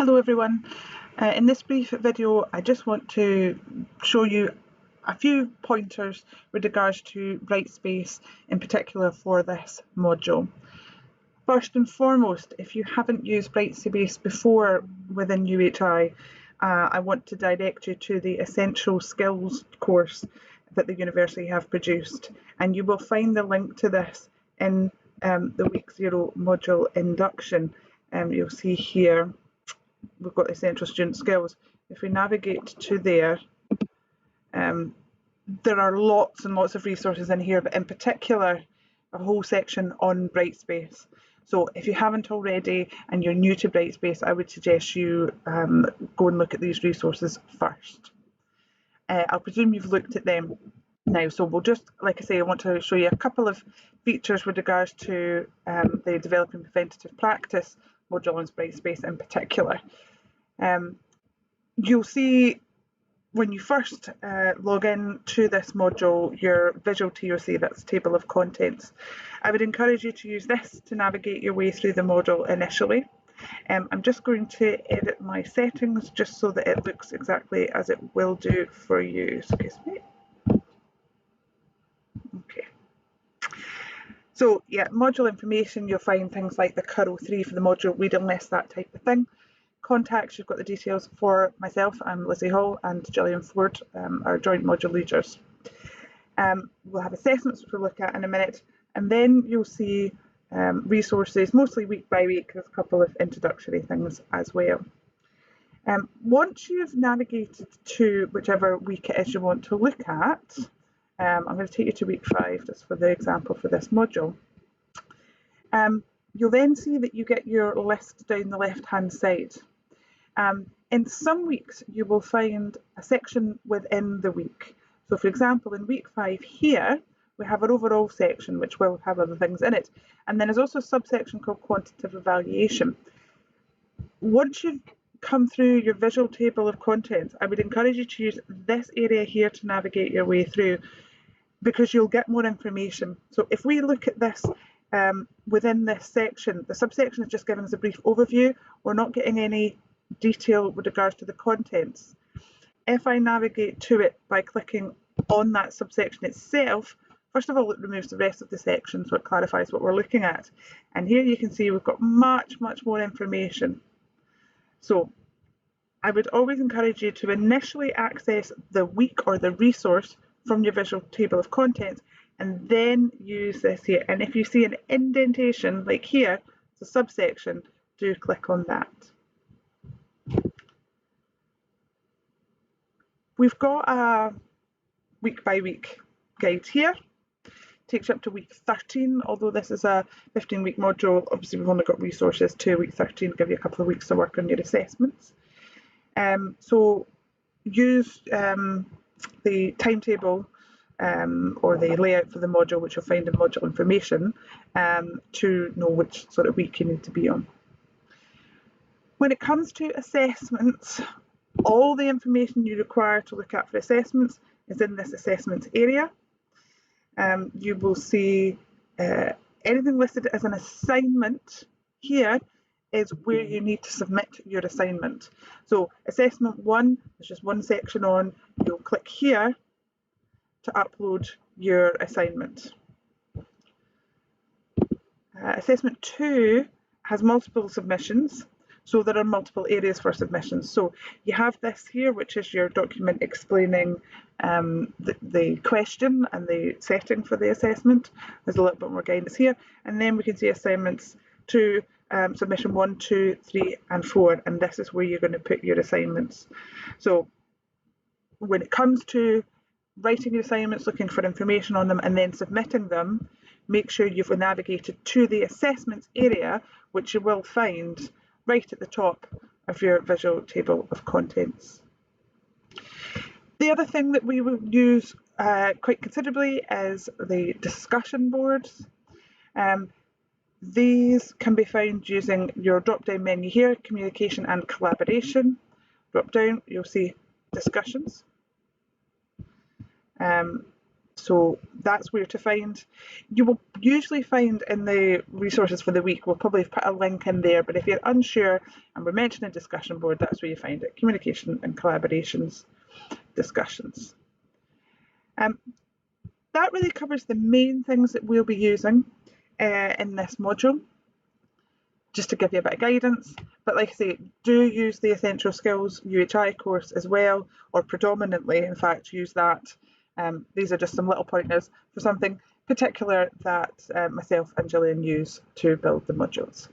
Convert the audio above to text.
Hello everyone. In this brief video I just want to show you a few pointers with regards to Brightspace, in particular for this module. First and foremost, if you haven't used Brightspace before within UHI, I want to direct you to the Essential Skills course that the university have produced, and you will find the link to this in the week 0 module induction. You'll see here we've got Essential Student Skills. If we navigate to there, there are lots and lots of resources in here, but in particular a whole section on Brightspace. So if you haven't already and you're new to Brightspace, I would suggest you go and look at these resources first. I'll presume you've looked at them now, so we'll just, like I say, I want to show you a couple of features with regards to the Developing Preventative Practice module on Brightspace in particular. You'll see when you first log in to this module, your visual TOC, that's table of contents. I would encourage you to use this to navigate your way through the module initially. I'm just going to edit my settings just so that it looks exactly as it will do for you. Excuse me. Okay. So yeah, module information, you'll find things like the Curl 3 for the module reading list, that type of thing. Contacts, you've got the details for myself, I'm Lizzie Hall, and Gillian Ford, our joint module leaders. We'll have assessments which we'll look at in a minute, and then you'll see resources, mostly week by week. There's a couple of introductory things as well. Once you've navigated to whichever week it is you want to look at, I'm going to take you to week 5 just for the example for this module. You'll then see that you get your list down the left hand side. In some weeks you will find a section within the week. So for example, in week 5 here we have our overall section which will have other things in it, and then there's also a subsection called quantitative evaluation. Once you've come through your visual table of contents, I would encourage you to use this area here to navigate your way through, because you'll get more information. So if we look at this within this section, the subsection is just giving us a brief overview. We're not getting any detail with regards to the contents. If I navigate to it by clicking on that subsection itself, first of all, it removes the rest of the section, so it clarifies what we're looking at. And here you can see we've got much more information. So I would always encourage you to initially access the week or the resource from your visual table of contents, and then use this here. And if you see an indentation like here, it's a subsection, do click on that. We've got a week by week guide here. Takes you up to week 13, although this is a 15-week module. Obviously we've only got resources to week 13, give you a couple of weeks to work on your assessments. So use the timetable or the layout for the module, which you'll find in module information, to know which sort of week you need to be on. When it comes to assessments, all the information you require to look at for assessments is in this assessments area. You will see anything listed as an assignment here is where you need to submit your assignment. So assessment 1, there's just one section on, you'll click here to upload your assignment. Assessment 2 has multiple submissions, so there are multiple areas for submissions. So you have this here, which is your document explaining the question and the setting for the assessment. There's a little bit more guidance here, and then we can see assignments 2, submission 1, 2, 3 and 4, and this is where you're going to put your assignments. So when it comes to writing your assignments, looking for information on them and then submitting them, make sure you've navigated to the assessments area, which you will find right at the top of your visual table of contents. The other thing that we will use quite considerably is the discussion boards. These can be found using your drop-down menu here, communication and collaboration. Drop down, you'll see discussions. So that's where to find. You will usually find in the resources for the week, we'll probably put a link in there, but if you're unsure, and we're mentioning discussion board, that's where you find it, communication and collaborations discussions. That really covers the main things that we'll be using in this module, just to give you a bit of guidance. But like I say, do use the Essential Skills UHI course as well, or predominantly, in fact, use that. These are just some little pointers for something particular that myself and Gillian use to build the modules.